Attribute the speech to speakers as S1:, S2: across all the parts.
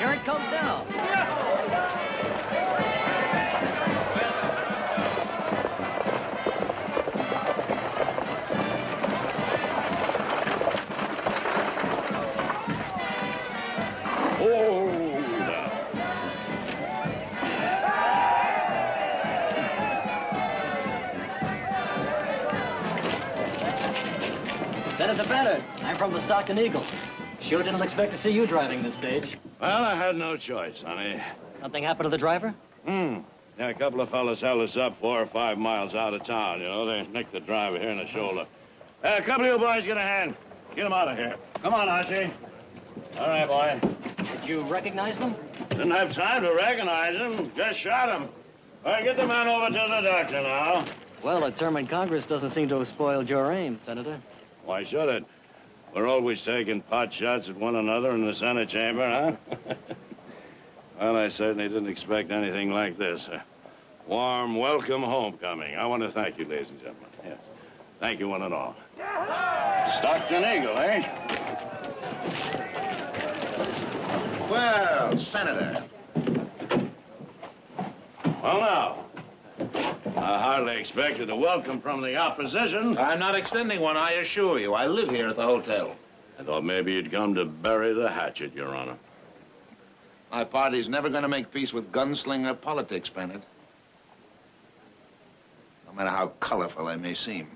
S1: Here it comes now. Senator Bennett, I'm from the Stockton Eagle. Sure didn't expect to see you driving this stage.
S2: Well, I had no choice, honey.
S1: Something happened to the driver?
S2: Yeah, a couple of fellas held us up 4 or 5 miles out of town, you know. They nicked the driver here in the shoulder. A couple of you boys, get a hand. Get him out of here. Come on, Archie. All right, boy.
S1: Did you recognize them?
S2: Didn't have time to recognize him. Just shot him. All right, get the man over to the doctor now.
S1: Well, a term in Congress doesn't seem to have spoiled your aim, Senator.
S2: Why should it? We're always taking pot shots at one another in the Senate chamber, huh? Well, I certainly didn't expect anything like this. A warm welcome homecoming. I want to thank you, ladies and gentlemen. Yes. Thank you, one and all. Stockton Eagle, eh?
S3: Well, Senator.
S2: Well, now. I hardly expected a welcome from the opposition.
S3: I'm not extending one, I assure you. I live here at the hotel.
S2: I thought maybe you'd come to bury the hatchet, Your Honor.
S3: My party's never going to make peace with gunslinger politics, Bennett. No matter how colorful they may seem.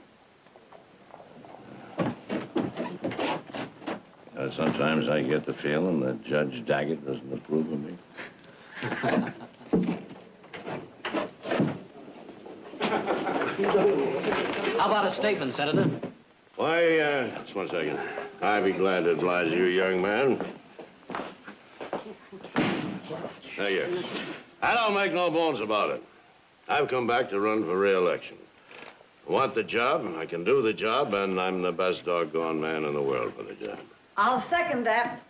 S2: Sometimes I get the feeling that Judge Daggett doesn't approve of me.
S1: How about a statement, Senator?
S2: Why, just one second. I'd be glad to oblige you, young man. Thank you. I don't make no bones about it. I've come back to run for re-election. I want the job, I can do the job, and I'm the best doggone man in the world for the job.
S4: I'll second that.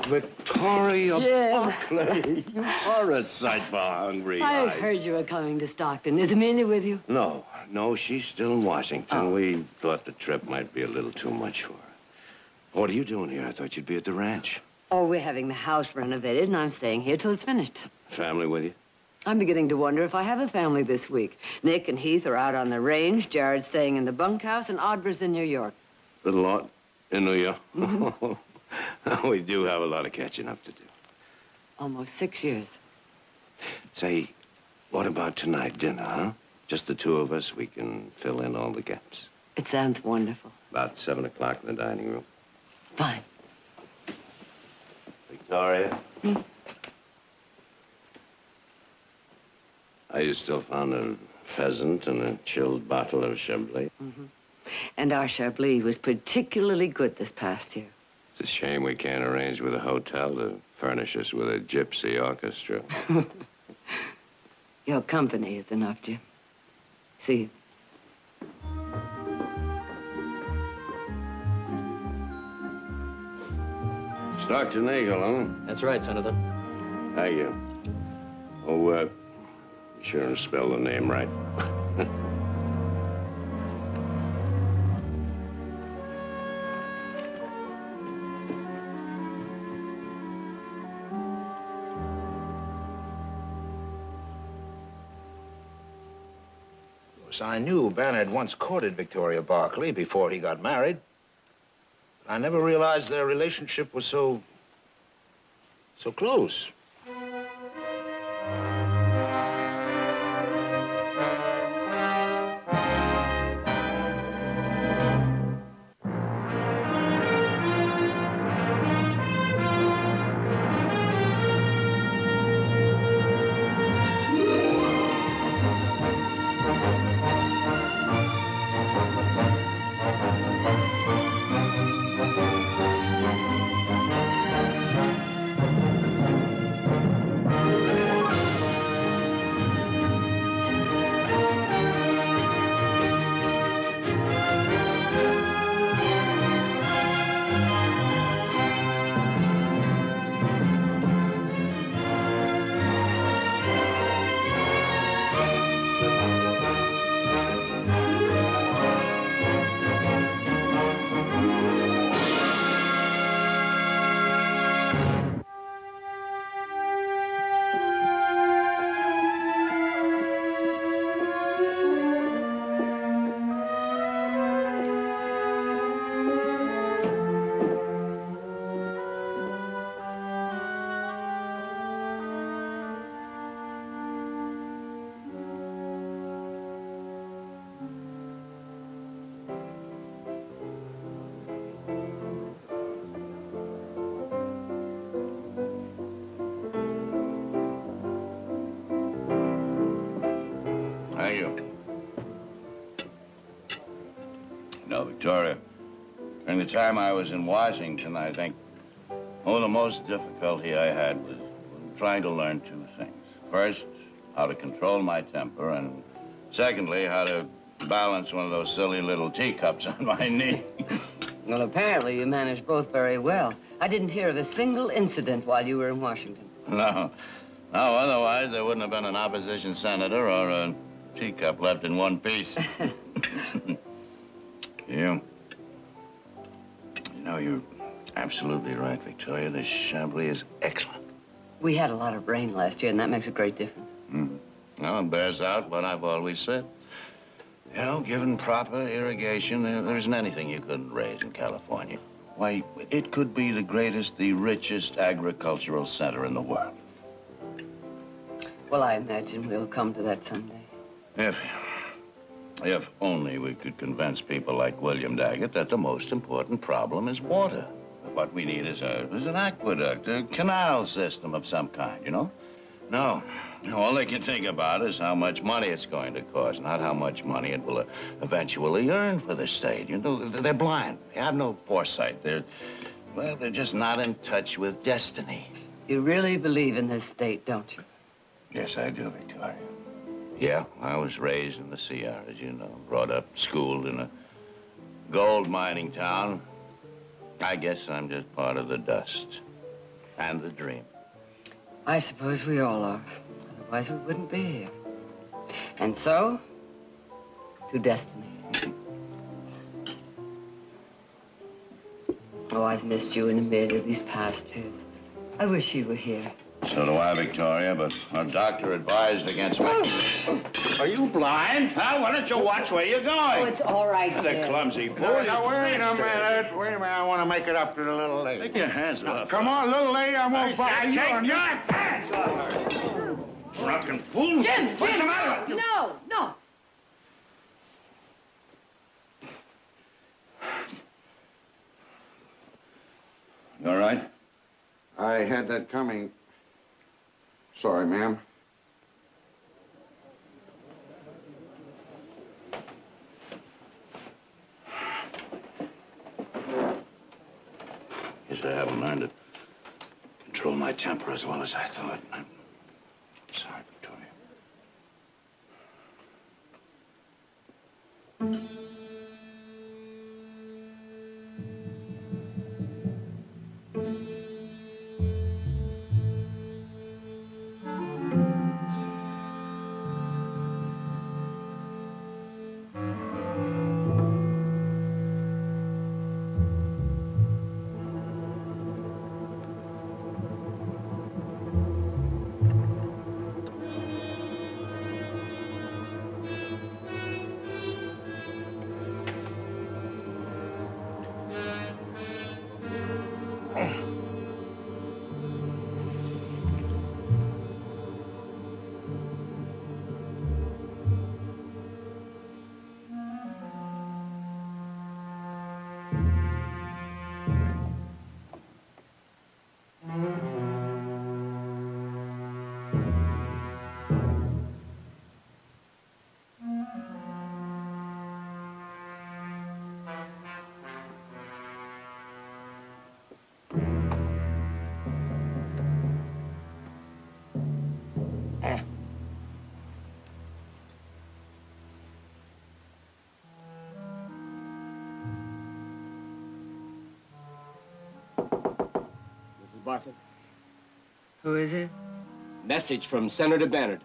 S2: Victoria
S5: Jim.
S2: Buckley, you are a sight for hungry eyes.
S5: I heard you were coming to Stockton. Is Amelia with you?
S2: No, she's still in Washington.
S5: Oh.
S2: We thought the trip might be a little too much for her. What are you doing here? I thought you'd be at the ranch.
S5: Oh, we're having the house renovated, and I'm staying here till it's finished.
S2: Family with you?
S5: I'm beginning to wonder if I have a family this week. Nick and Heath are out on the range, Jared's staying in the bunkhouse, and Audra's in New York.
S2: Little lot in New York.
S5: Mm-hmm.
S2: We do have a lot of catching up to do.
S5: Almost 6 years.
S2: Say, what about tonight, dinner, huh? Just the two of us, we can fill in all the gaps.
S5: It sounds wonderful.
S2: About 7 o'clock in the dining room.
S5: Fine.
S2: Victoria? You still found a pheasant and a chilled bottle of Chablis.
S5: Mm-hmm. And our Chablis was particularly good this past year.
S2: It's a shame we can't arrange with a hotel to furnish us with a gypsy orchestra.
S5: Your company is enough, Jim. See you.
S2: Stockton Eagle, huh?
S1: That's right, Senator.
S2: Thank you. Oh, be sure and spell the name right.
S3: I knew Ben had once courted Victoria Barkley before he got married. I never realized their relationship was so close.
S2: Victoria, during the time I was in Washington, I think the most difficulty I had was trying to learn two things. First, how to control my temper, and secondly, how to balance one of those silly little teacups on my knee.
S5: Well, apparently you managed both very well. I didn't hear of a single incident while you were in Washington.
S2: No, otherwise there wouldn't have been an opposition senator or a teacup left in one piece. You know, you're absolutely right, Victoria. This Chablis is excellent.
S5: We had a lot of rain last year, and that makes a great difference.
S2: Well, it bears out what I've always said. You know, given proper irrigation, there isn't anything you couldn't raise in California. Why, it could be the richest agricultural center in the world.
S5: Well, I imagine we'll come to that someday.
S2: If only we could convince people like William Daggett that the most important problem is water. What we need is an aqueduct, a canal system of some kind, you know? No, all they can think about is how much money it's going to cost, not how much money it will eventually earn for the state. You know, they're blind. They have no foresight. They're just not in touch with destiny.
S5: You really believe in this state, don't you?
S2: Yes, I do, Victoria. Yeah, I was raised in the Sierras, you know, brought up, schooled in a gold mining town. I guess I'm just part of the dust and the dream.
S5: I suppose we all are. Otherwise, we wouldn't be here. And so, to destiny. Oh, I've missed you and Amelia these past years. I wish you were here.
S2: So do I, Victoria, but our doctor advised against making
S6: Are you blind? Huh? Why don't you watch where you're going?
S5: Oh, it's all right,
S6: The
S5: Jim.
S6: clumsy fool.
S3: Now, wait a minute. Wait a minute. I want to make it up to the little lady.
S2: Take your hands off.
S3: Come on, little lady. I won't buy you.
S6: Take your hands off her. Drunken fool.
S5: Jim,
S6: What's the matter with you?
S5: No.
S2: You all right?
S3: I had that coming. Sorry, ma'am.
S2: Guess I haven't learned to control my temper as well as I thought. I'm sorry, Victoria.
S1: Bartlett.
S5: Who is it?
S1: Message from Senator Bannard.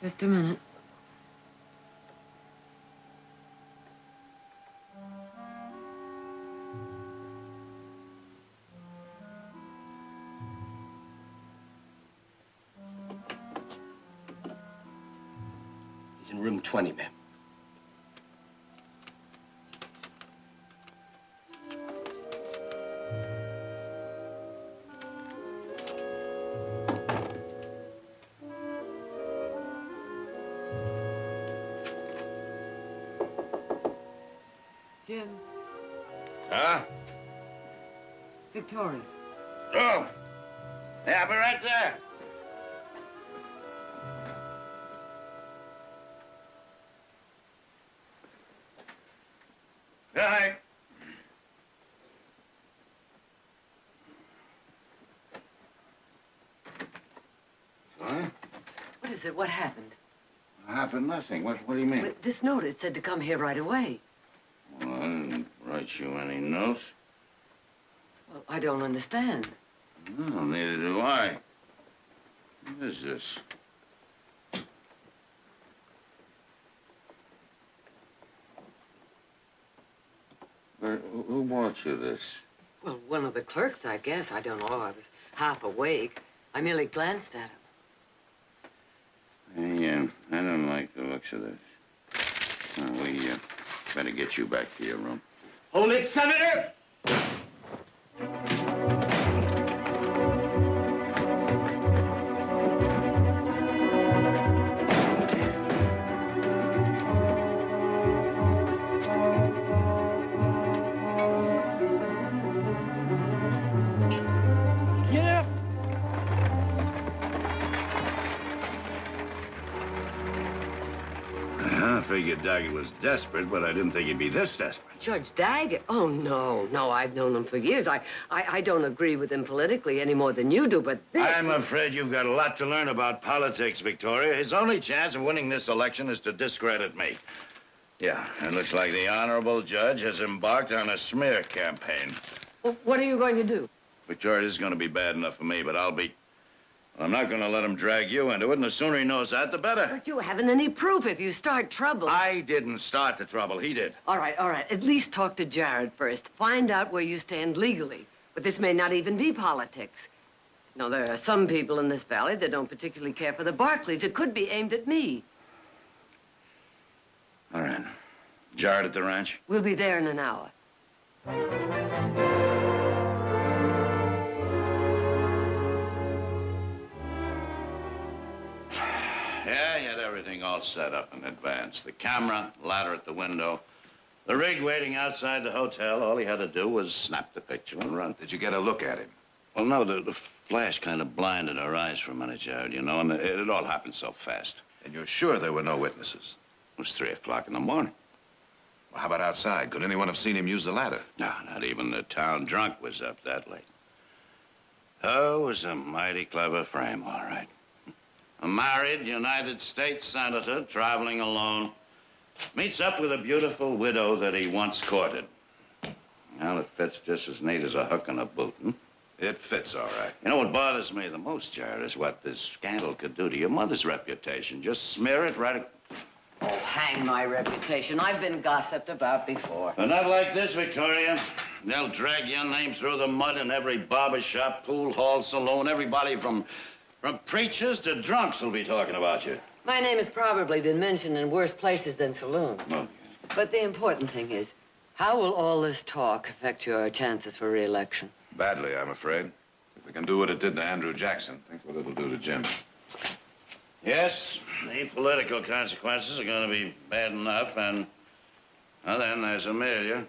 S5: Just a minute.
S1: He's in room 20, ma'am.
S5: Jim.
S2: Huh?
S5: Victoria.
S2: Oh. Yeah, I'll be right there.
S5: is it? What happened?
S2: Happened nothing. What do you mean?
S5: But this note, it said to come here right away.
S2: Well, I didn't write you any notes.
S5: Well, I don't understand.
S2: No, neither do I. What is this? Who brought you this?
S5: Well, one of the clerks, I guess. I don't know. I was half awake. I merely glanced at him.
S2: I don't like the looks of this. We better get you back to your room.
S6: Hold it, Senator!
S2: I figured Daggett was desperate, but I didn't think he'd be this desperate.
S5: Judge Daggett? Oh, no. I've known him for years. I don't agree with him politically any more than you do, but this...
S2: I'm afraid you've got a lot to learn about politics, Victoria. His only chance of winning this election is to discredit me. Yeah, it looks like the honorable judge has embarked on a smear campaign.
S5: Well, what are you going to do?
S2: Victoria, this is going to be bad enough for me, but I'm not going to let him drag you into it, and the sooner he knows that, the better.
S5: But you haven't any proof. If you start trouble...
S2: I didn't start the trouble. He did.
S5: All right. At least talk to Jared first. Find out where you stand legally. But this may not even be politics. No, there are some people in this valley that don't particularly care for the Barclays. It could be aimed at me.
S2: All right. Jared at the ranch?
S5: We'll be there in an hour.
S2: Yeah, he had everything all set up in advance. The camera, ladder at the window, the rig waiting outside the hotel. All he had to do was snap the picture and run.
S3: Did you get a look at him?
S2: Well, no, the flash kind of blinded our eyes for a minute, Jared, you know, and it all happened so fast.
S3: And you're sure there were no witnesses?
S2: It was 3 o'clock in the morning.
S3: Well, how about outside? Could anyone have seen him use the ladder?
S2: No, not even the town drunk was up that late. Oh, it was a mighty clever frame, all right. A married United States senator traveling alone meets up with a beautiful widow that he once courted. Well, it fits just as neat as a hook in a boot, hmm?
S3: It fits, all right.
S2: You know what bothers me the most, Jared, is what this scandal could do to your mother's reputation. Just smear it right...
S5: Oh, hang my reputation. I've been gossiped about before.
S2: But not like this, Victoria. They'll drag your name through the mud in every barber shop, pool hall, saloon. Everybody from preachers to drunks will be talking about you.
S5: My name has probably been mentioned in worse places than saloons.
S2: Okay.
S5: But the important thing is, how will all this talk affect your chances for re-election?
S3: Badly, I'm afraid. If we can do what it did to Andrew Jackson, think what it'll do to Jim.
S2: Yes, the political consequences are going to be bad enough, and well, then there's Amelia.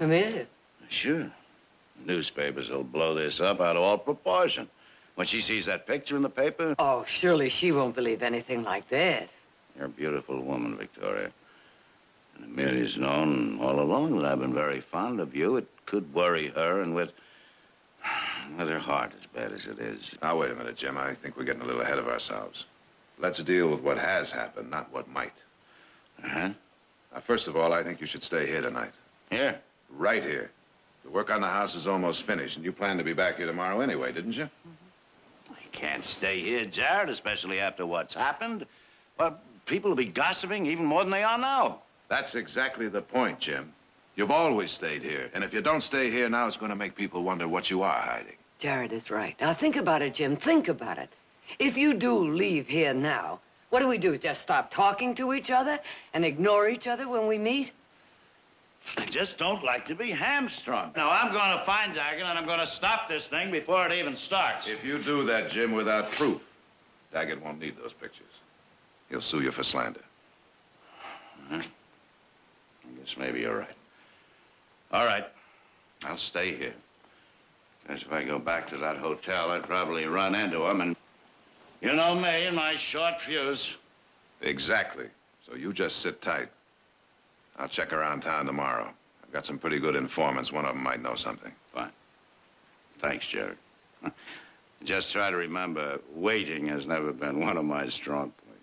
S5: Amelia?
S2: Sure. Newspapers will blow this up out of all proportion. When she sees that picture in the paper...
S5: Oh, surely she won't believe anything like this.
S2: You're a beautiful woman, Victoria. And Amelia's known all along that I've been very fond of you. It could worry her, and with her heart as bad as it is.
S3: Now, wait a minute, Jim. I think we're getting a little ahead of ourselves. Let's deal with what has happened, not what might.
S2: Uh-huh.
S3: Now, first of all, I think you should stay here tonight.
S2: Here?
S3: Right here. The work on the house is almost finished, and you planned to be back here tomorrow anyway, didn't you?
S2: I can't stay here, Jared, especially after what's happened. Well, people will be gossiping even more than they are now.
S3: That's exactly the point, Jim. You've always stayed here, and if you don't stay here now, it's going to make people wonder what you are hiding.
S5: Jared is right. Now, think about it, Jim. Think about it. If you do leave here now, what do? Just stop talking to each other and ignore each other when we meet?
S2: I just don't like to be hamstrung. Now, I'm going to find Daggett, and I'm going to stop this thing before it even starts.
S3: If you do that, Jim, without proof, Daggett won't need those pictures. He'll sue you for slander.
S2: I guess maybe you're right. All right. I'll stay here. Because if I go back to that hotel, I'd probably run into him, and you know me and my short fuse.
S3: Exactly. So you just sit tight. I'll check around town tomorrow. I've got some pretty good informants. One of them might know something.
S2: Fine. Thanks, Jared. Just try to remember, waiting has never been one of my strong points.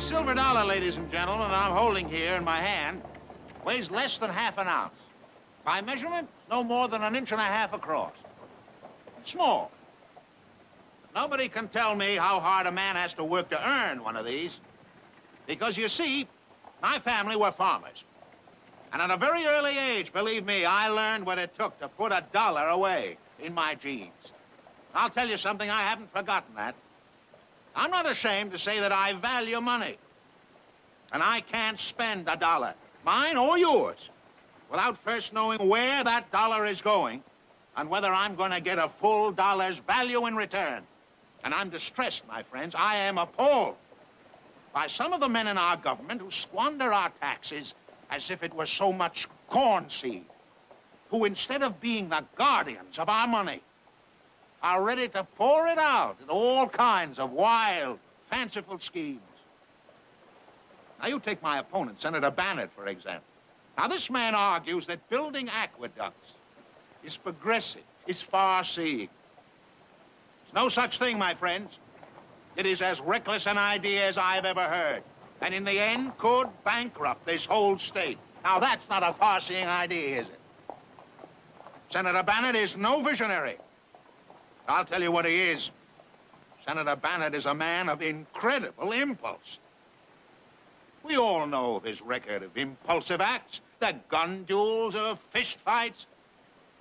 S7: Silver dollar, ladies and gentlemen, I'm holding here in my hand, weighs less than half an ounce. By measurement, no more than 1.5 inches across. It's small. Nobody can tell me how hard a man has to work to earn one of these. Because, you see, my family were farmers. And at a very early age, believe me, I learned what it took to put $1 away in my jeans. I'll tell you something, I haven't forgotten that. I'm not ashamed to say that I value money. And I can't spend $1, mine or yours, without first knowing where that dollar is going and whether I'm going to get a full dollar's value in return. And I'm distressed, my friends. I am appalled by some of the men in our government who squander our taxes as if it were so much corn seed, who instead of being the guardians of our money, are ready to pour it out in all kinds of wild, fanciful schemes. Now, you take my opponent, Senator Bannon, for example. Now, this man argues that building aqueducts is progressive, is far-seeing. There's no such thing, my friends. It is as reckless an idea as I've ever heard, and in the end could bankrupt this whole state. Now, that's not a far-seeing idea, is it? Senator Bannon is no visionary. I'll tell you what he is. Senator Bannon is a man of incredible impulse. We all know of his record of impulsive acts, the gun duels or fist fights.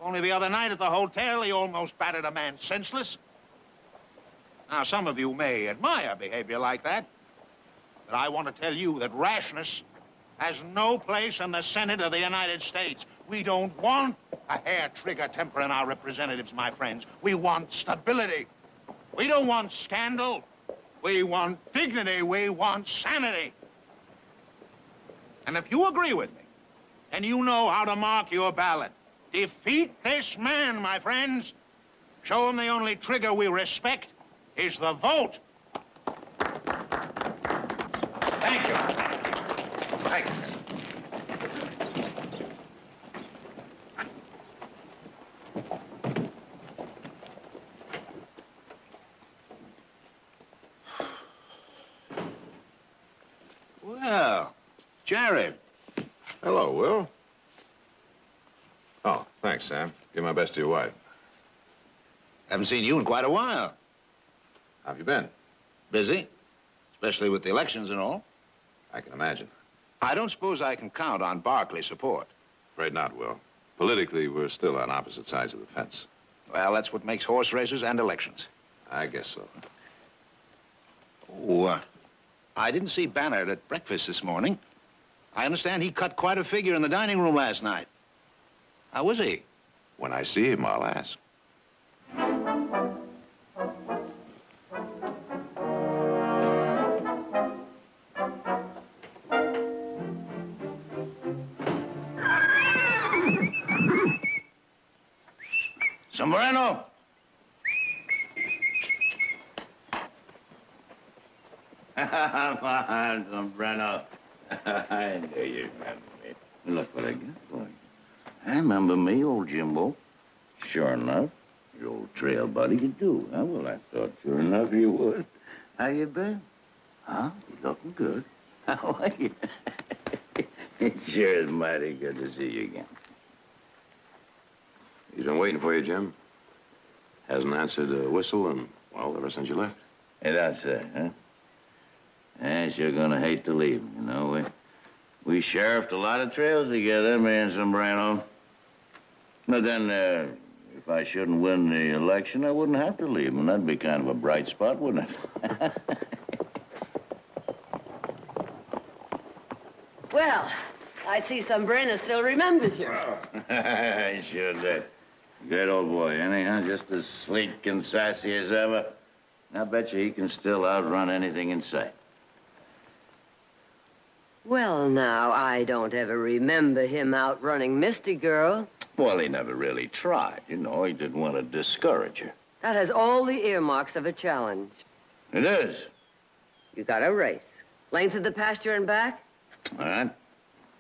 S7: Only the other night at the hotel, he almost battered a man senseless. Now, some of you may admire behavior like that, but I want to tell you that rashness has no place in the Senate of the United States. We don't want a hair-trigger temper in our representatives, my friends. We want stability. We don't want scandal. We want dignity. We want sanity. And if you agree with me, and you know how to mark your ballot, defeat this man, my friends. Show him the only trigger we respect is the vote.
S3: Thank you. Thank you. Well, Jared.
S8: Hello, Will. Oh, thanks, Sam. Give my best to your wife.
S3: Haven't seen you in quite a while.
S8: How have you been?
S3: Busy, especially with the elections and all.
S8: I can imagine.
S3: I don't suppose I can count on Barkley support.
S8: Afraid not, Will. Politically, we're still on opposite sides of the fence.
S3: Well, that's what makes horse races and elections.
S8: I guess so.
S3: Oh, I didn't see Bannard at breakfast this morning. I understand he cut quite a figure in the dining room last night. How was he?
S8: When I see him, I'll ask.
S3: Sombrero.
S2: Sombrero. I knew you'd remember me. Look what I got for you. I remember me, old Jimbo. Sure enough, your old trail buddy, you do. Huh? Well, I thought sure enough you would. How you been? Huh? You looking good. How are you? It sure is mighty good to see you again.
S8: He's been waiting for you, Jim. Hasn't answered a whistle and, well, ever since you left.
S2: Hey, that's it, huh? Yeah, sure gonna hate to leave him, you know. We sheriffed a lot of trails together, me and Sombrero. But then, if I shouldn't win the election, I wouldn't have to leave him. That'd be kind of a bright spot, wouldn't it?
S5: Well, I see Sombrero still remembers you.
S2: I sure did. Great old boy, ain't he, huh? Just as sleek and sassy as ever. I bet you he can still outrun anything in sight.
S5: Well, now, I don't ever remember him outrunning Misty Girl.
S2: Well, he never really tried. You know, he didn't want to discourage her.
S5: That has all the earmarks of a challenge.
S2: It is.
S5: You got a race. Length of the pasture and back?
S2: All right.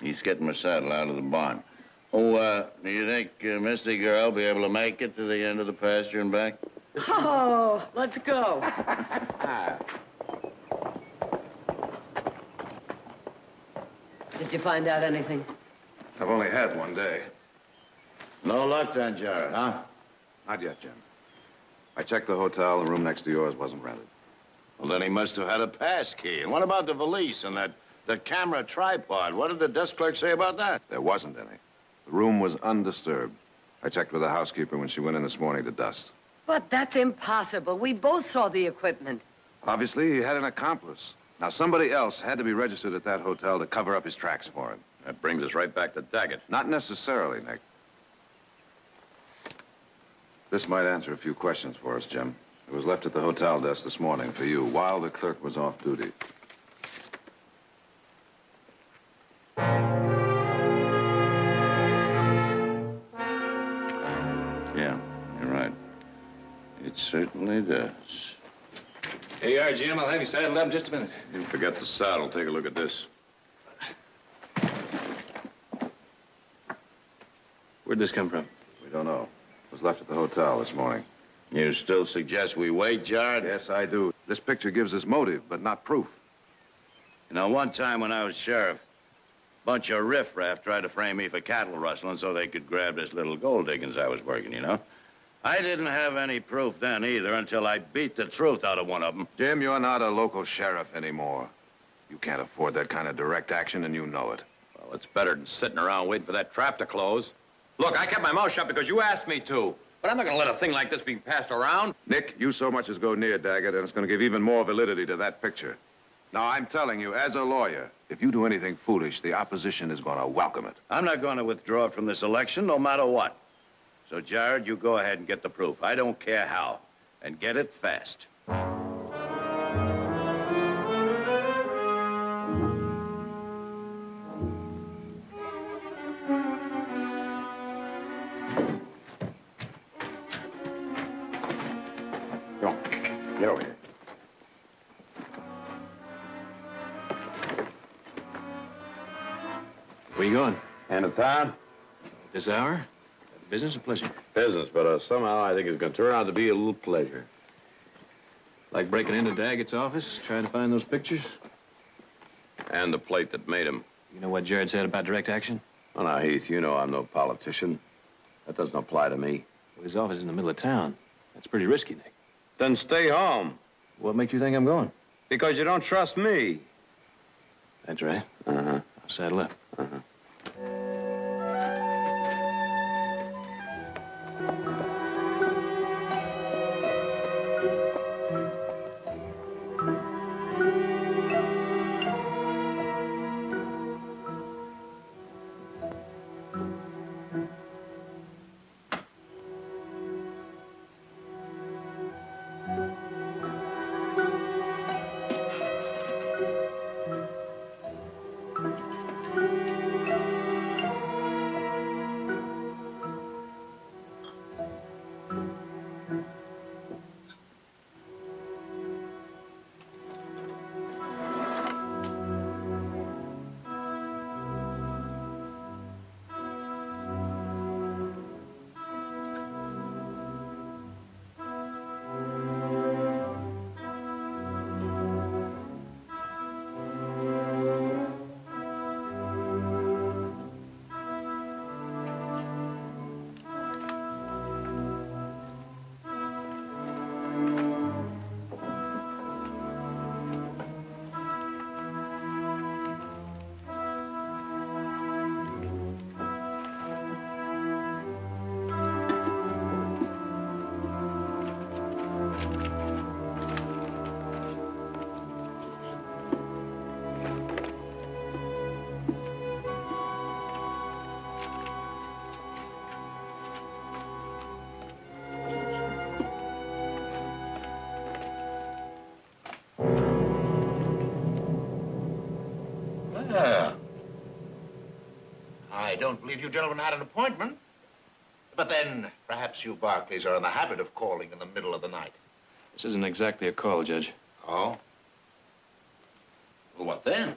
S2: He's getting my saddle out of the barn. Oh, do you think Misty girl will be able to make it to the end of the pasture and back?
S5: Oh, let's go. Did you find out anything?
S9: I've only had one day.
S2: No luck then, Jared, huh?
S9: Not yet, Jim. I checked the hotel. The room next to yours wasn't rented.
S2: Well, then he must have had a pass key. And what about the valise and the camera tripod? What did the desk clerk say about that?
S9: There wasn't any. The room was undisturbed. I checked with the housekeeper when she went in this morning to dust.
S5: But that's impossible. We both saw the equipment.
S9: Obviously, he had an accomplice. Now, somebody else had to be registered at that hotel to cover up his tracks for him.
S8: That brings us right back to Daggett.
S9: Not necessarily, Nick. This might answer a few questions for us, Jim. It was left at the hotel desk this morning for you while the clerk was off duty.
S2: Yeah, you're right. It certainly does.
S10: Here you are, Jim. I'll have you saddled up in just a minute.
S8: You forget the saddle. Take a look at this.
S10: Where'd this come from?
S9: We don't know. It was left at the hotel this morning.
S2: You still suggest we wait, Jared?
S9: Yes, I do. This picture gives us motive, but not proof.
S2: You know, one time when I was sheriff, a bunch of riffraff tried to frame me for cattle rustling so they could grab this little gold diggings I was working, you know? I didn't have any proof then either until I beat the truth out of one of them.
S9: Jim, you're not a local sheriff anymore. You can't afford that kind of direct action, and you know it.
S8: Well, it's better than sitting around waiting for that trap to close. Look, I kept my mouth shut because you asked me to. But I'm not going to let a thing like this be passed around.
S9: Nick, you so much as go near Daggett, and it's going to give even more validity to that picture. Now, I'm telling you, as a lawyer, if you do anything foolish, the opposition is going to welcome it.
S2: I'm not going to withdraw from this election no matter what. So, Jared, you go ahead and get the proof. I don't care how. And get it fast.
S8: Come on. Get over here.
S10: Where you going?
S8: Into town?
S10: This hour? Business or pleasure?
S8: Business, but somehow I think it's going to turn out to be a little pleasure.
S10: Like breaking into Daggett's office, trying to find those pictures?
S8: And the plate that made him.
S10: You know what Jared said about direct action?
S8: Oh, now, Heath, you know I'm no politician. That doesn't apply to me.
S10: Well, his office is in the middle of town. That's pretty risky, Nick.
S8: Then stay home.
S10: What makes you think I'm going?
S8: Because you don't trust me.
S10: That's right.
S8: Uh-huh.
S10: I'll saddle up.
S8: Uh-huh.
S3: Well, I don't believe you gentlemen had an appointment. But then, perhaps you Barclays are in the habit of calling in the middle of the night.
S10: This isn't exactly a call, Judge.
S3: Oh? Well, what then?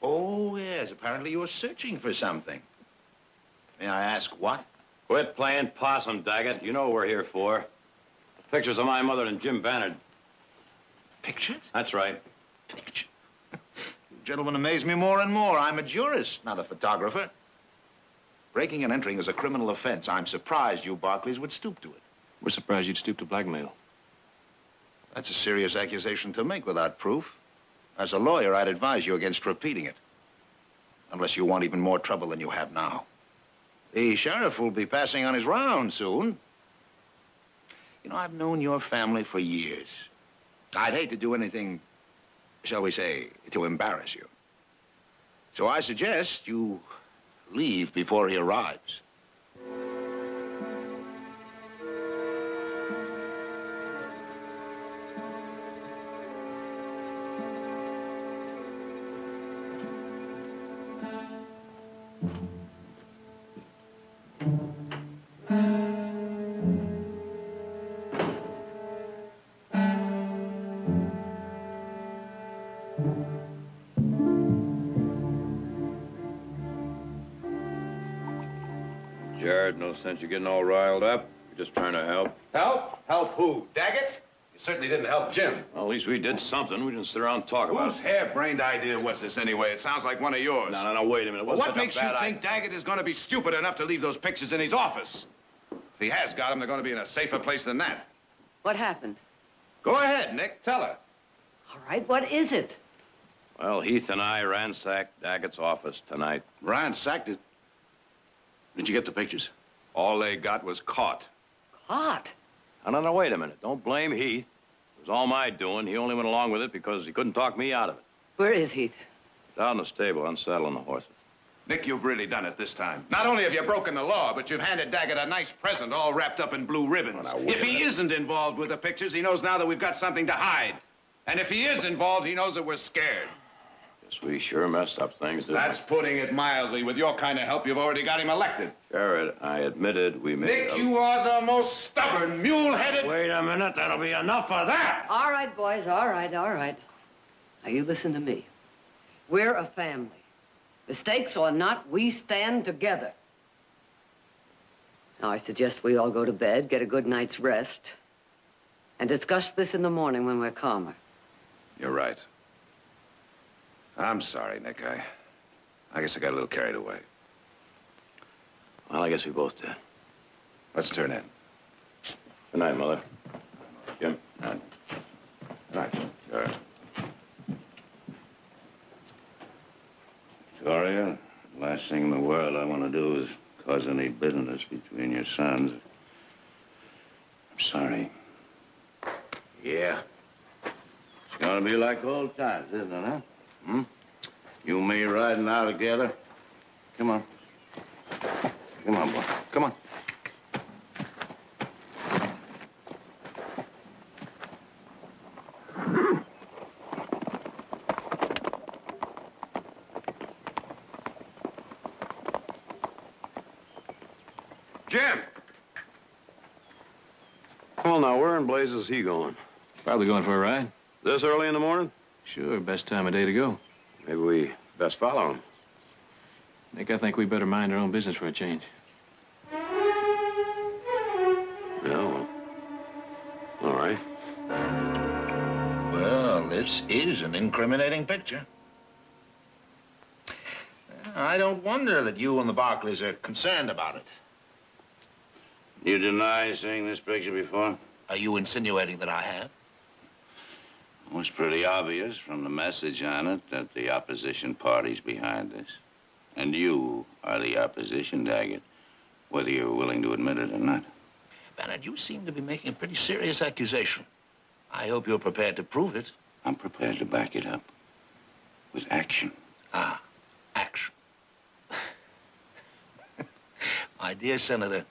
S3: Oh, yes. Apparently you were searching for something. May I ask what?
S8: Quit playing possum, Daggett. You know what we're here for. Pictures of my mother and Jim Bannard.
S3: Pictures?
S8: That's right.
S3: Pictures? You gentlemen amaze me more and more. I'm a jurist, not a photographer. Breaking and entering is a criminal offense. I'm surprised you Barclays would stoop to it.
S10: We're surprised you'd stoop to blackmail.
S3: That's a serious accusation to make without proof. As a lawyer, I'd advise you against repeating it. Unless you want even more trouble than you have now. The sheriff will be passing on his round soon. You know, I've known your family for years. I'd hate to do anything, shall we say, to embarrass you. So I suggest you leave before he arrives.
S8: Jared, no sense you getting all riled up. We're just trying to help.
S9: Help? Help who? Daggett? You certainly didn't help Jim.
S8: Well, at least we did something. We didn't sit around and talk about
S9: Whose
S8: it.
S9: harebrained idea was this anyway? It sounds like one of yours.
S8: No, wait a minute. It
S9: Well,
S8: wasn't
S9: what makes
S8: such a
S9: you
S8: bad
S9: think Daggett is going to be stupid enough to leave those pictures in his office? If he has got them, they're going to be in a safer place than that.
S5: What happened?
S9: Go ahead, Nick. Tell her.
S5: All right, what is it?
S8: Well, Heath and I ransacked Daggett's office tonight.
S2: Ransacked it. Did you get the pictures?
S9: All they got was caught.
S5: Caught?
S8: No, wait a minute. Don't blame Heath. It was all my doing. He only went along with it because he couldn't talk me out of it.
S5: Where is Heath?
S8: Down in the stable, unsaddling the horses.
S9: Nick, you've really done it this time. Not only have you broken the law, but you've handed Daggett a nice present all wrapped up in blue ribbons.
S8: Well, now, wait
S9: if
S8: a
S9: he
S8: minute.
S9: isn't involved with the pictures, he knows now that we've got something to hide. And if he is involved, he knows that we're scared.
S8: Guess we sure messed up things, didn't
S9: That's putting it mildly. With your kind of help, you've already got him elected.
S8: we? Jared, I admitted we made
S9: Nick, you are the most stubborn, mule-headed...
S2: Wait a minute. That'll be enough of that.
S5: All right, boys, all right. Now, you listen to me. We're a family. Mistakes or not, we stand together. Now, I suggest we all go to bed, get a good night's rest, and discuss this in the morning when we're calmer.
S9: You're right. I'm sorry, Nick. I guess I got a little carried away.
S8: Well, I guess we both did.
S9: Let's turn in.
S8: Good night, Mother. Jim. Good night.
S9: Good night.
S8: Sure.
S2: Victoria, last thing in the world I want to do is cause any bitterness between your sons. I'm sorry.
S3: Yeah.
S2: It's gonna be like old times, isn't it, huh? Hmm? You and me riding out together? Come on. Come on, boy. Come on.
S9: Jim!
S8: Well, now, where in blazes is he going?
S10: Probably going for a ride.
S8: This early in the morning?
S10: Sure, best time of day to go.
S8: Maybe we best follow him.
S10: Nick, I think we better mind our own business for a change.
S8: Yeah, well, all right.
S3: Well, this is an incriminating picture. I don't wonder that you and the Barclays are concerned about it.
S2: You deny seeing this picture before?
S3: Are you insinuating that I have?
S2: It was pretty obvious from the message on it that the opposition party's behind this. And you are the opposition, Daggett, whether you're willing to admit it or not.
S3: Bannard, you seem to be making a pretty serious accusation. I hope you're prepared to prove it.
S2: I'm prepared to back it up with action.
S3: Ah, action. My dear Senator,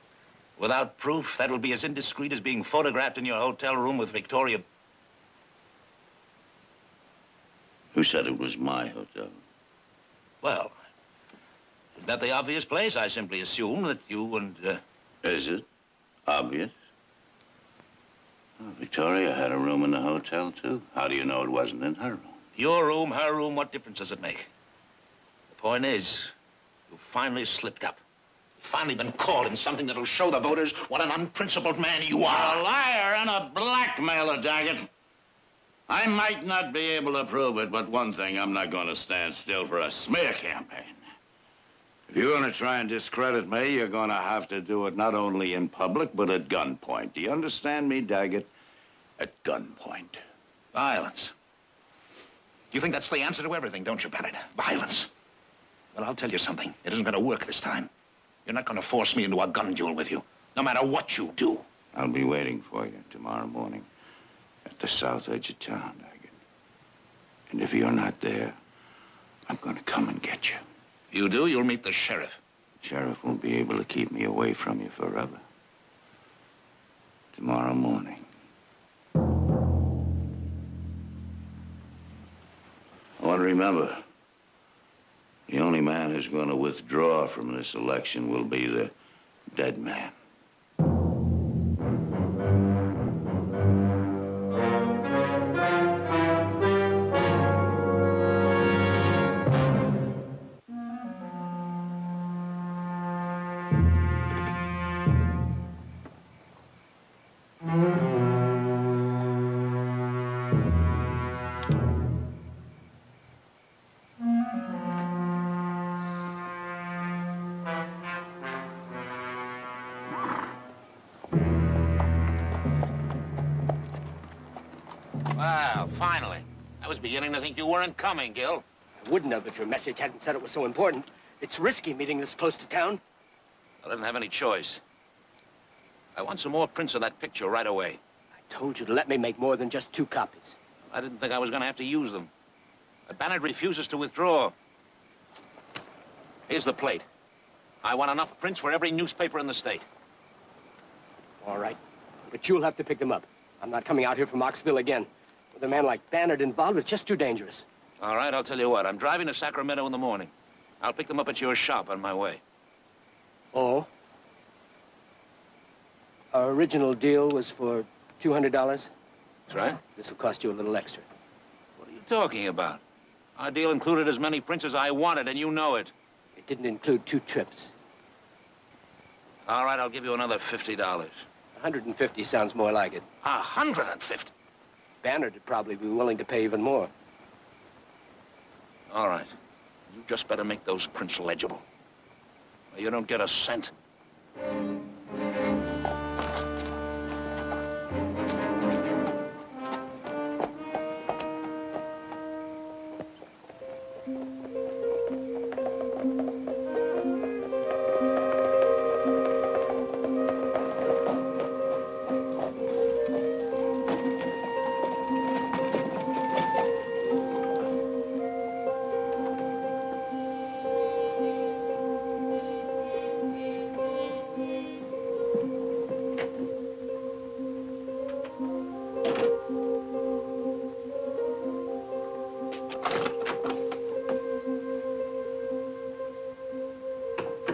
S3: without proof, that will be as indiscreet as being photographed in your hotel room with Victoria.
S2: Who said it was my hotel?
S3: Well, Isn't that the obvious place? I simply assume that you and,
S2: Is it obvious? Well, Victoria had a room in the hotel, too. How do you know it wasn't in her room?
S3: Your room, her room, what difference does it make? The point is, you finally slipped up. You've finally been caught in something that'll show the voters what an unprincipled man you are.
S2: You're a liar and a blackmailer, Daggett. I might not be able to prove it, but one thing, I'm not going to stand still for a smear campaign. If you're going to try and discredit me, you're going to have to do it not only in public, but at gunpoint. Do you understand me, Daggett? At gunpoint.
S3: Violence. You think that's the answer to everything, don't you, Bennett? Violence. Well, I'll tell you something. It isn't going to work this time. You're not going to force me into a gun duel with you, no matter what you do.
S2: I'll be waiting for you tomorrow morning at the south edge of town, Daggett. And if you're not there, I'm going to come and get you.
S3: If you do, you'll meet the sheriff.
S2: Sheriff won't be able to keep me away from you forever. Tomorrow morning. I want to remember, the only man who's going to withdraw from this election will be the dead man.
S7: Well, finally. I was beginning to think you weren't coming, Gil.
S1: I wouldn't have if your message hadn't said it was so important. It's risky meeting this close to town.
S7: I didn't have any choice. I want some more prints of that picture right away.
S1: I told you to let me make more than just 2 copies.
S7: I didn't think I was going to have to use them. But Bannard refuses to withdraw. Here's the plate. I want enough prints for every newspaper in the state.
S1: All right. But you'll have to pick them up. I'm not coming out here from Oxville again. With a man like Bannard involved, it's just too dangerous.
S7: All right, I'll tell you what. I'm driving to Sacramento in the morning. I'll pick them up at your shop on my way.
S1: Oh? Our original deal was for $200.
S7: That's right.
S1: This will cost you a little extra.
S7: What are you talking about? Our deal included as many prints as I wanted, and you know it.
S1: It didn't include 2 trips.
S7: All right, I'll give you another $50.
S1: 150 sounds more like it.
S7: 150?
S1: Bannard would probably be willing to pay even more.
S7: All right. You just better make those prints legible. Or you don't get a cent.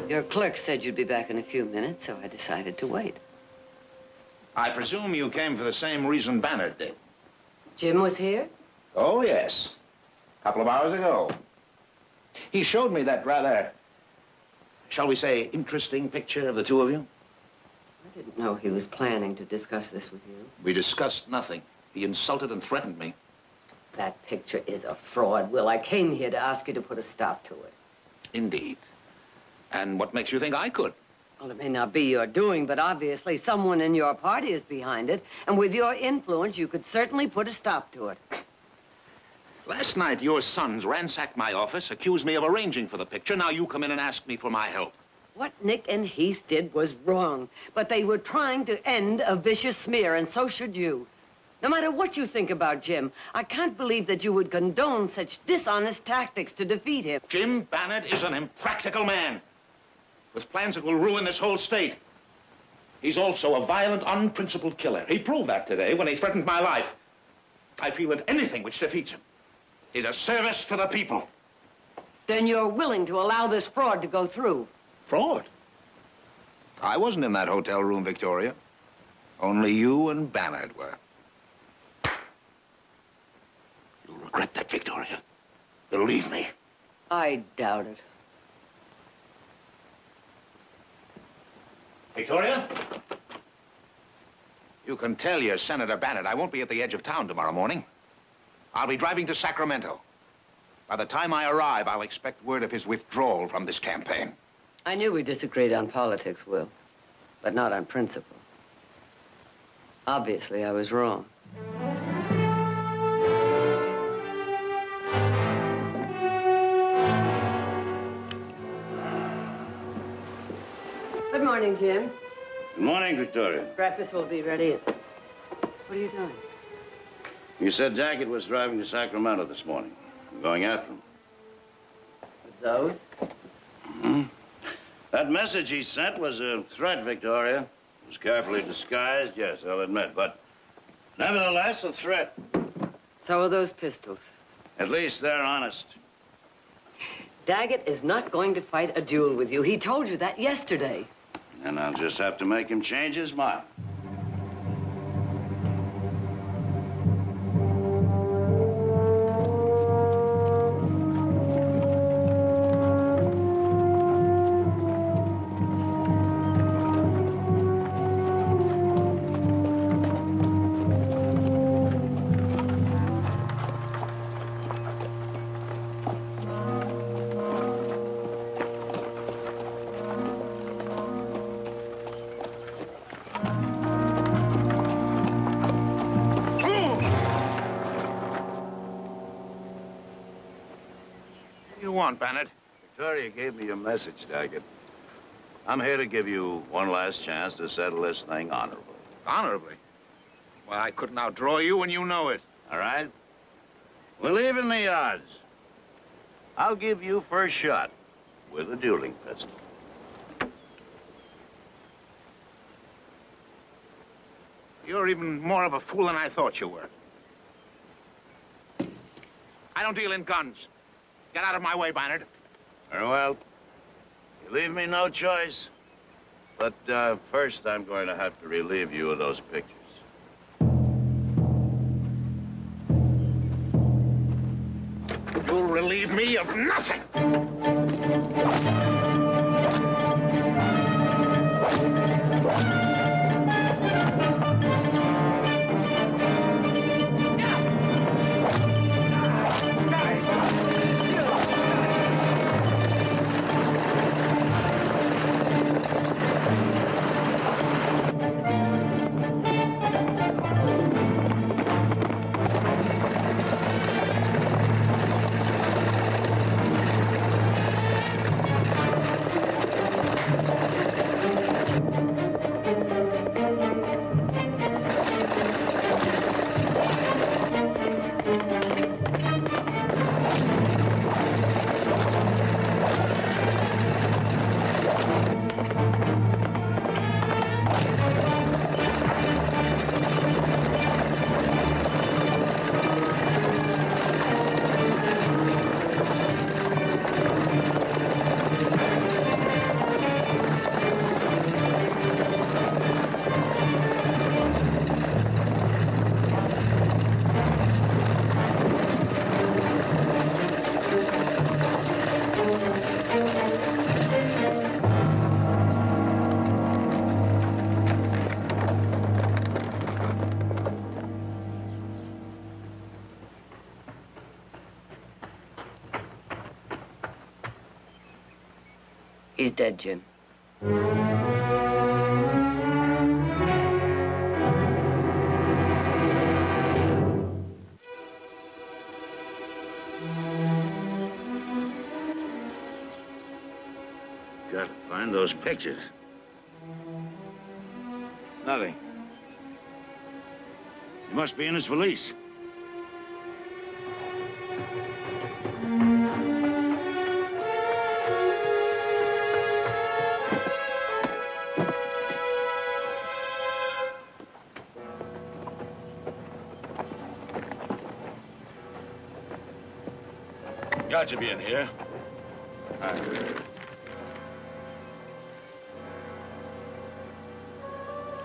S5: Your clerk said you'd be back in a few minutes, so I decided to wait.
S3: I presume you came for the same reason Bannard did.
S5: Jim was here?
S3: Oh, yes. A couple of hours ago. He showed me that rather, shall we say, interesting picture of the 2 of you.
S5: I didn't know he was planning to discuss this with you.
S3: We discussed nothing. He insulted and threatened me.
S5: That picture is a fraud, Will. I came here to ask you to put a stop to it.
S3: Indeed. And what makes you think I could?
S5: Well, it may not be your doing, but obviously someone in your party is behind it. And with your influence, you could certainly put a stop to it.
S3: Last night, your sons ransacked my office, accused me of arranging for the picture. Now you come in and ask me for my help.
S5: What Nick and Heath did was wrong, but they were trying to end a vicious smear, and so should you. No matter what you think about Jim, I can't believe that you would condone such dishonest tactics to defeat him.
S3: Jim Bannard is an impractical man with plans that will ruin this whole state. He's also a violent, unprincipled killer. He proved that today when he threatened my life. I feel that anything which defeats him is a service to the people.
S5: Then you're willing to allow this fraud to go through.
S3: Fraud? I wasn't in that hotel room, Victoria. Only you and Ballard were. You'll regret that, Victoria. Believe me.
S5: I doubt it.
S3: Victoria? You can tell your Senator Bannard I won't be at the edge of town tomorrow morning. I'll be driving to Sacramento. By the time I arrive, I'll expect word of his withdrawal from this campaign.
S5: I knew we disagreed on politics, Will, but not on principle. Obviously, I was wrong. Good morning, Jim.
S2: Good morning, Victoria.
S5: Breakfast will be ready. What are you doing?
S2: You said Daggett was driving to Sacramento this morning. I'm going after him.
S5: Those?
S2: Mm-hmm. That message he sent was a threat, Victoria. It was carefully disguised, yes, I'll admit, but nevertheless, a threat.
S5: So are those pistols.
S2: At least they're honest.
S5: Daggett is not going to fight a duel with you. He told you that yesterday.
S2: And I'll just have to make him change his mind.
S3: Bennett?
S2: Victoria gave me a message, Daggett. I'm here to give you one last chance to settle this thing honorably.
S3: Honorably? Well, I couldn't outdraw you, and you know it.
S2: All right? We'll even the odds. I'll give you first shot with a dueling pistol.
S3: You're even more of a fool than I thought you were. I don't deal in guns. Get out of my way, Bannard.
S2: Very well. You leave me no choice. But first, I'm going to have to relieve you of those pictures.
S3: You'll relieve me of nothing.
S5: He's dead, Jim.
S2: Gotta find those pictures. Nothing. He must be in his valise. Got to be in here.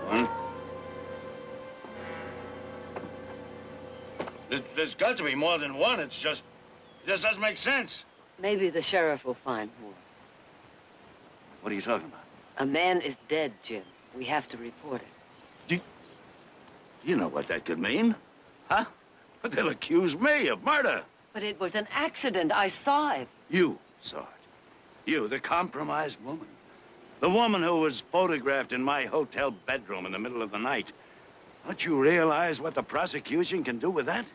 S2: One. There's got to be more than one. It just doesn't make sense.
S5: Maybe the sheriff will find more.
S2: What are you talking about?
S5: A man is dead, Jim. We have to report it.
S2: You know what that could mean, huh? But they'll accuse me of murder.
S5: But it was an accident. I saw it.
S2: You saw it. You, the compromised woman. The woman who was photographed in my hotel bedroom in the middle of the night. Don't you realize what the prosecution can do with that?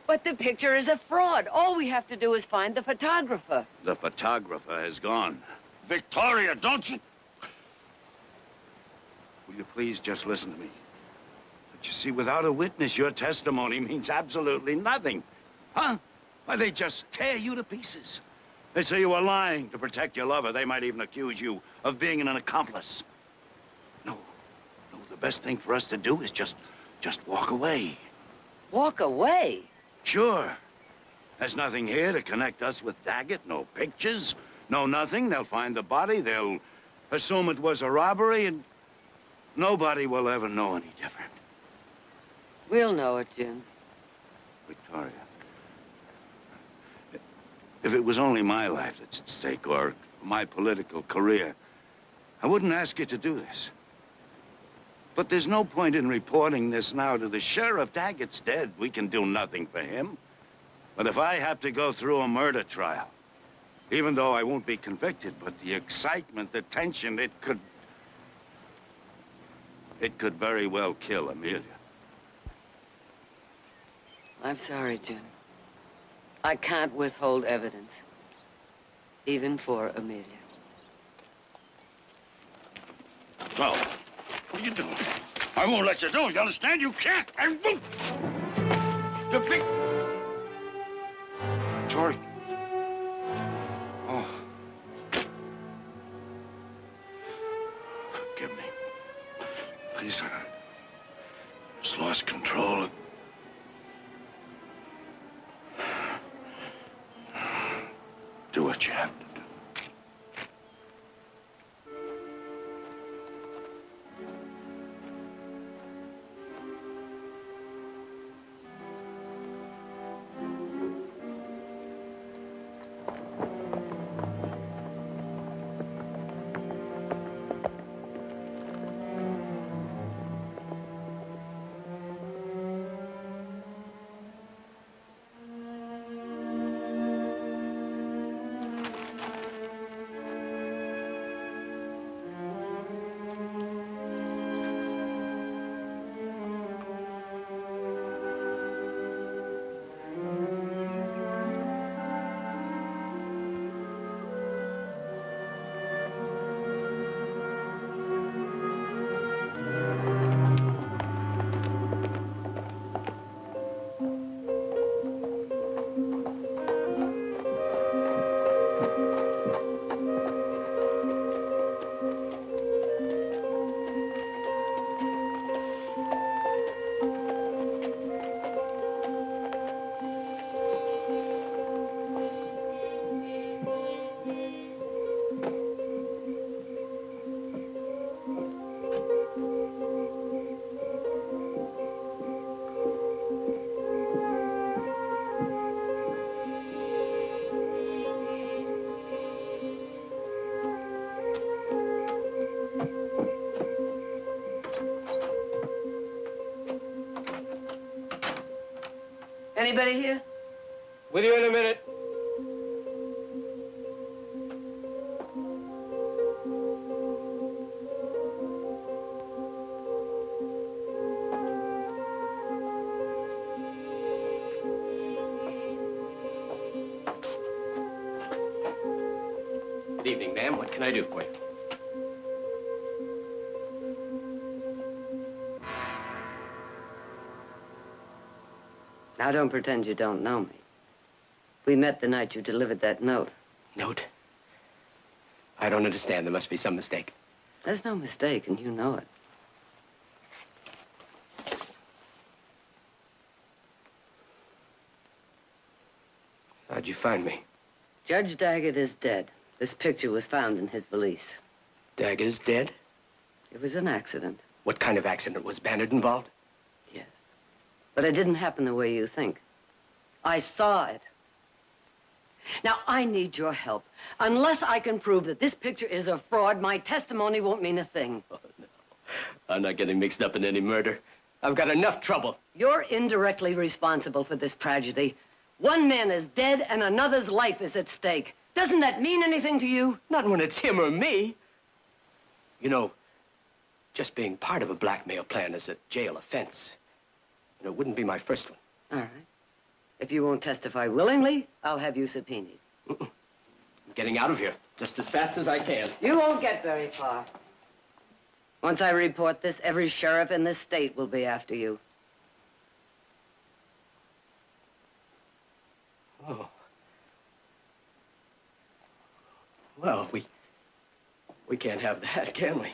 S5: But the picture is a fraud. All we have to do is find the photographer.
S2: The photographer has gone. Victoria, don't you... Will you please just listen to me? But you see, without a witness, your testimony means absolutely nothing. Huh? Why, they just tear you to pieces. They say you were lying to protect your lover. They might even accuse you of being an accomplice. No, the best thing for us to do is just walk away.
S5: Walk away?
S2: Sure. There's nothing here to connect us with Daggett. No pictures, no nothing. They'll find the body. They'll assume it was a robbery, and nobody will ever know any different.
S5: We'll know it, Jim.
S2: Victoria, if it was only my life that's at stake, or my political career, I wouldn't ask you to do this. But there's no point in reporting this now to the sheriff. Daggett's dead. We can do nothing for him. But if I have to go through a murder trial, even though I won't be convicted, but the excitement, the tension, it could very well kill Amelia.
S5: I'm sorry, Jim. I can't withhold evidence, even for Amelia.
S2: Well, what are you doing? I won't let you do it. You understand? You can't. I won't. You think... Tori. Oh. Forgive me. Please, I just lost control. Do what you have to do.
S5: Anybody here?
S1: With you in a minute. Good evening, ma'am. What can I do for you?
S5: Now, don't pretend you don't know me. We met the night you delivered that note.
S1: Note? I don't understand. There must be some mistake.
S5: There's no mistake, and you know it.
S1: How'd you find me?
S5: Judge Daggett is dead. This picture was found in his valise.
S1: Daggett's dead?
S5: It was an accident.
S1: What kind of accident? Was Bannard involved?
S5: Yes. But it didn't happen the way you think. I saw it. Now, I need your help. Unless I can prove that this picture is a fraud, my testimony won't mean a thing.
S1: Oh, no. I'm not getting mixed up in any murder. I've got enough trouble.
S5: You're indirectly responsible for this tragedy. One man is dead and another's life is at stake. Doesn't that mean anything to you?
S1: Not when it's him or me. You know, just being part of a blackmail plan is a jail offense. And it wouldn't be my first one.
S5: All right. If you won't testify willingly, I'll have you subpoenaed.
S1: I'm getting out of here just as fast as I can.
S5: You won't get very far. Once I report this, every sheriff in this state will be after you.
S1: Oh. Well, we can't have that, can we?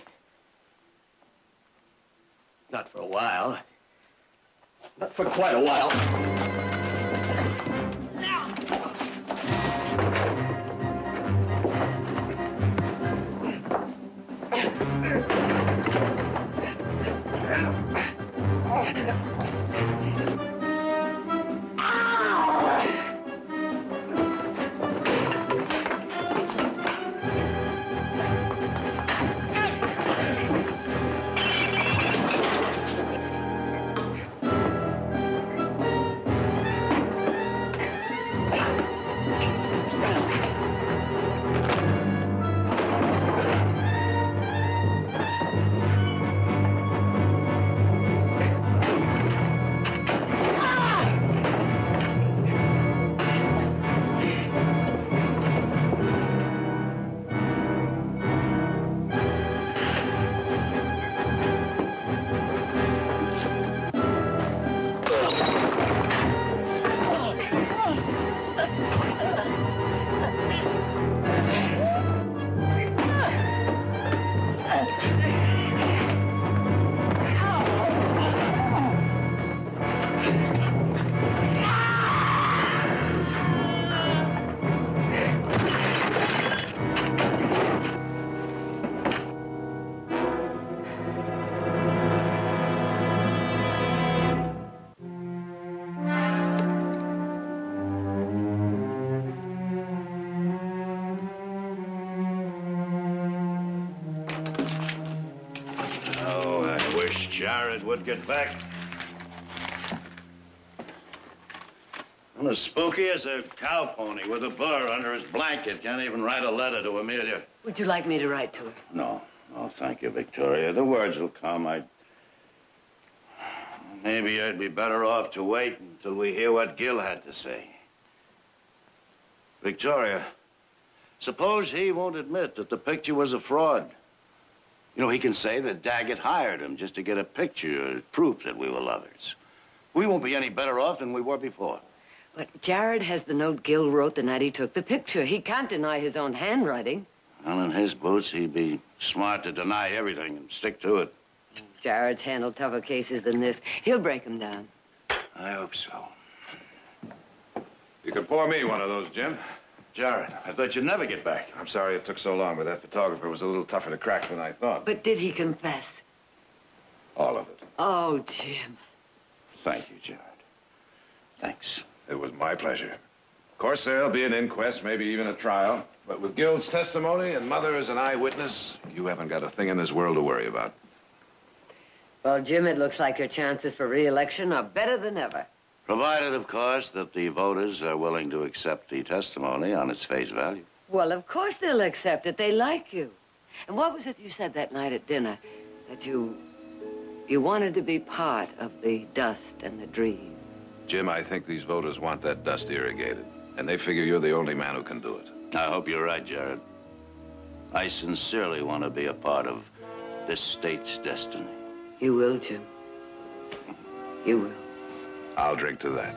S1: Not for a while. Not for quite a while.
S2: Jared would get back. I'm as spooky as a cow pony with a burr under his blanket. Can't even write a letter to Amelia.
S5: Would you like me to write to her?
S2: No. Oh, thank you, Victoria. The words will come. Maybe I'd be better off to wait until we hear what Gil had to say. Victoria, suppose he won't admit that the picture was a fraud. You know, he can say that Daggett hired him just to get a picture, proof that we were lovers. We won't be any better off than we were before.
S5: But Jared has the note Gil wrote the night he took the picture. He can't deny his own handwriting.
S2: Well, in his boots, he'd be smart to deny everything and stick to it.
S5: Jared's handled tougher cases than this. He'll break them down.
S2: I hope so.
S9: You can pour me one of those, Jim.
S2: Jared, I thought you'd never get back.
S9: I'm sorry it took so long, but that photographer was a little tougher to crack than I thought.
S5: But did he confess?
S9: All of it.
S5: Oh, Jim.
S2: Thank you, Jared. Thanks.
S9: It was my pleasure. Of course, there'll be an inquest, maybe even a trial. But with Gil's testimony and Mother as an eyewitness, you haven't got a thing in this world to worry about.
S5: Well, Jim, it looks like your chances for re-election are better than ever.
S2: Provided, of course, that the voters are willing to accept the testimony on its face value.
S5: Well, of course they'll accept it. They like you. And what was it you said that night at dinner? That you wanted to be part of the dust and the dream.
S9: Jim, I think these voters want that dust irrigated. And they figure you're the only man who can do it.
S2: I hope you're right, Jared. I sincerely want to be a part of this state's destiny.
S5: You will, Jim. You will.
S9: I'll drink to that.